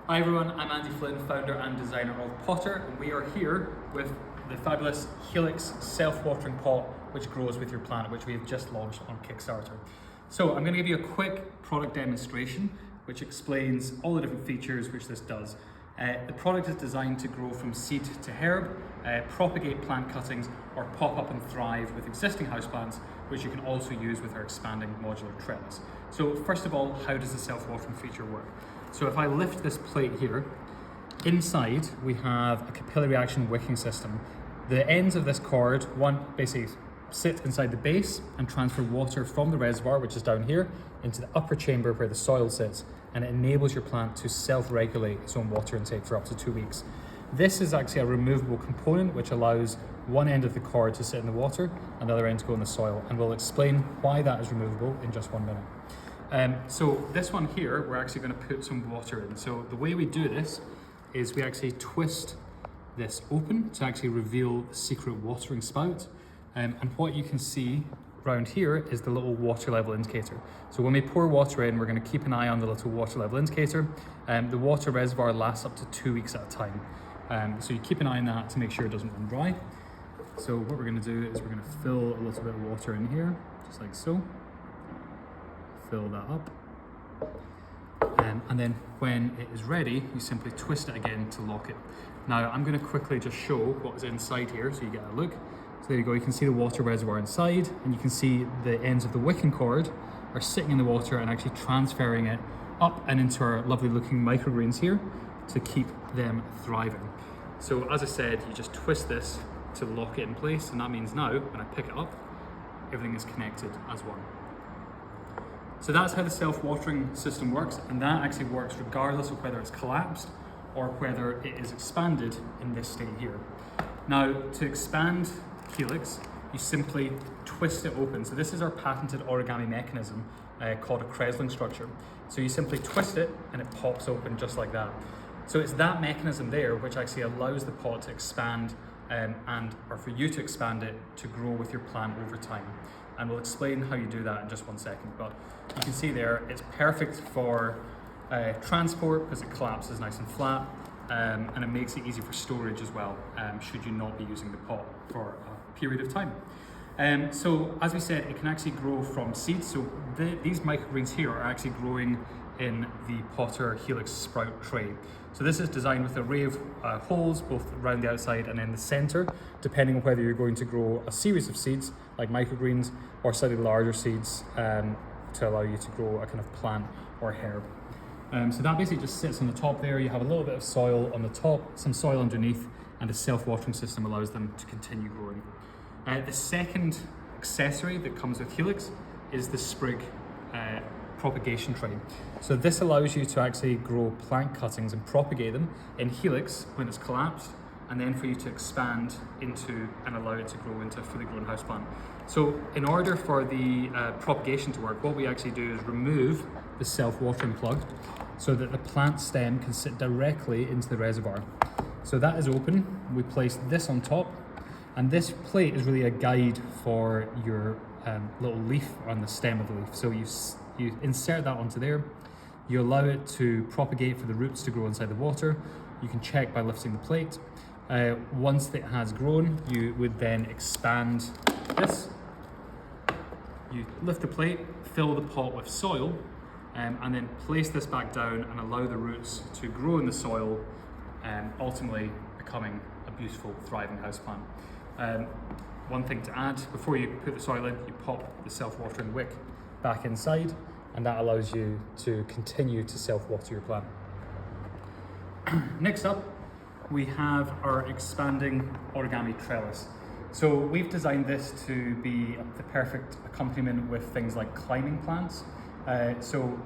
Hi everyone, I'm Andy Flynn, founder and designer of POTR, and we are here with the fabulous Helix self-watering pot which grows with your plant, which we have just launched on Kickstarter. So I'm going to give you a quick product demonstration which explains all the different features which this does. The product is designed to grow from seed to herb, propagate plant cuttings, or pop up and thrive with existing houseplants, which you can also use with our expanding modular trellis. So first of all, how does the self-watering feature work? So if I lift this plate here, inside we have a capillary action wicking system. The ends of this cord, one basically sit inside the base and transfer water from the reservoir, which is down here, into the upper chamber where the soil sits, and it enables your plant to self-regulate its own water intake for up to 2 weeks. This is actually a removable component which allows one end of the cord to sit in the water and the other end to go in the soil, and we'll explain why that is removable in just 1 minute. So this one here, we're actually going to put some water in. So the way we do this is we actually twist this open to actually reveal the secret watering spout. And what you can see around here is the little water level indicator. So when we pour water in, we're going to keep an eye on the little water level indicator. The water reservoir lasts up to 2 weeks at a time. So you keep an eye on that to make sure it doesn't run dry. So what we're going to do is we're going to fill a little bit of water in here, just like so. Fill that up. And then when it is ready, you simply twist it again to lock it. Now I'm going to quickly just show what is inside here so you get a look. So there you go, you can see the water reservoir inside, and you can see the ends of the wicking cord are sitting in the water and actually transferring it up and into our lovely looking microgreens here to keep them thriving. So as I said, you just twist this to lock it in place, and that means now when I pick it up, everything is connected as one. So that's how the self-watering system works, and that actually works regardless of whether it's collapsed or whether it is expanded in this state here. Now, to expand Helix, you simply twist it open. So this is our patented origami mechanism called a Kresling structure. So you simply twist it and it pops open just like that. So it's that mechanism there which actually allows the pot to expand or for you to expand it to grow with your plant over time. And we'll explain how you do that in just 1 second. But you can see there, it's perfect for transport because it collapses nice and flat, and it makes it easy for storage as well, should you not be using the pot for a period of time. So as we said, it can actually grow from seeds. So these microgreens here are actually growing in the POTR Helix sprout tray. So this is designed with an array of holes both around the outside and in the center, depending on whether you're going to grow a series of seeds like microgreens or slightly larger seeds to allow you to grow a kind of plant or herb. So that basically just sits on the top there. You have a little bit of soil on the top, some soil underneath, and a self-watering system allows them to continue growing. The second accessory that comes with Helix is the sprig propagation tray. So this allows you to actually grow plant cuttings and propagate them in Helix when it's collapsed, and then for you to expand into and allow it to grow into a fully grown houseplant. So in order for the propagation to work, what we actually do is remove the self-watering plug so that the plant stem can sit directly into the reservoir. So that is open. We place this on top, and this plate is really a guide for your little leaf on the stem of the leaf. So you insert that onto there, you allow it to propagate for the roots to grow inside the water. You can check by lifting the plate. Once it has grown, you would then expand this. You lift the plate, fill the pot with soil, and then place this back down and allow the roots to grow in the soil, ultimately becoming a beautiful, thriving houseplant. One thing to add, before you put the soil in, you pop the self-watering wick back inside, and that allows you to continue to self-water your plant. Next up, we have our expanding origami trellis. So we've designed this to be the perfect accompaniment with things like climbing plants. So you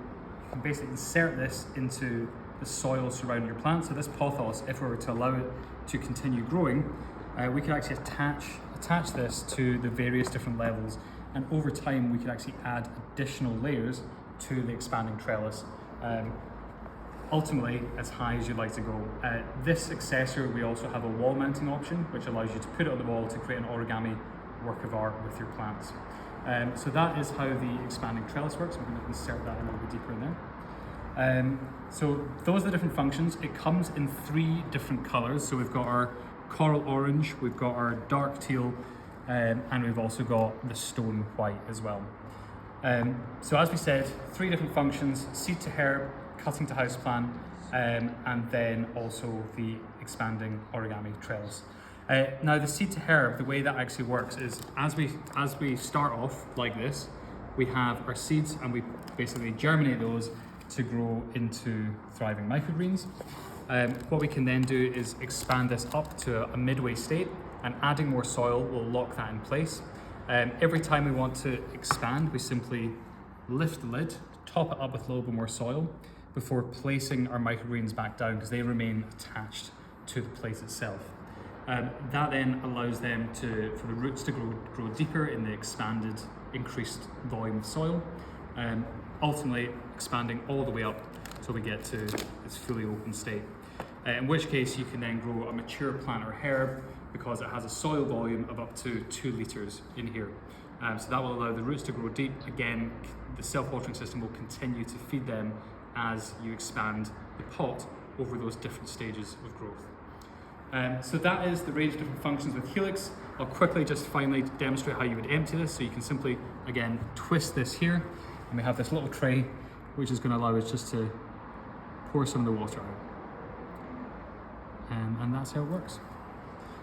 can basically insert this into the soil surrounding your plant. So this pothos, if we were to allow it to continue growing, we could actually attach this to the various different levels, and over time we could actually add additional layers to the expanding trellis, ultimately as high as you'd like to go. This accessory, we also have a wall mounting option which allows you to put it on the wall to create an origami work of art with your plants. So that is how the expanding trellis works. I'm going to insert that a little bit deeper in there. So those are the different functions. It comes in 3 different colors. So we've got our coral orange, we've got our dark teal, and we've also got the stone white as well. So as we said, 3 different functions: seed to herb, cutting to houseplant, and then also the expanding origami trails. Now the seed to herb, the way that actually works is as we start off like this, we have our seeds and we basically germinate those to grow into thriving microgreens. What we can then do is expand this up to a midway state, and adding more soil will lock that in place. Every time we want to expand, we simply lift the lid, top it up with a little bit more soil before placing our microgreens back down, because they remain attached to the plate itself. That then allows them for the roots to grow deeper in the expanded, increased volume of soil, ultimately expanding all the way up till we get to its fully open state. In which case you can then grow a mature plant or herb, because it has a soil volume of up to 2 litres in here. So that will allow the roots to grow deep. Again, the self-watering system will continue to feed them as you expand the pot over those different stages of growth. So that is the range of different functions with Helix. I'll quickly just finally demonstrate how you would empty this. So you can simply, again, twist this here, and we have this little tray, which is going to allow us just to pour some of the water out. And that's how it works.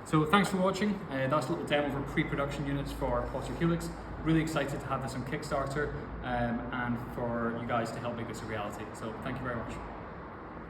So thanks for watching. That's a little demo for pre-production units for POTR Helix. Really excited to have this on Kickstarter and for you guys to help make this a reality. So thank you very much.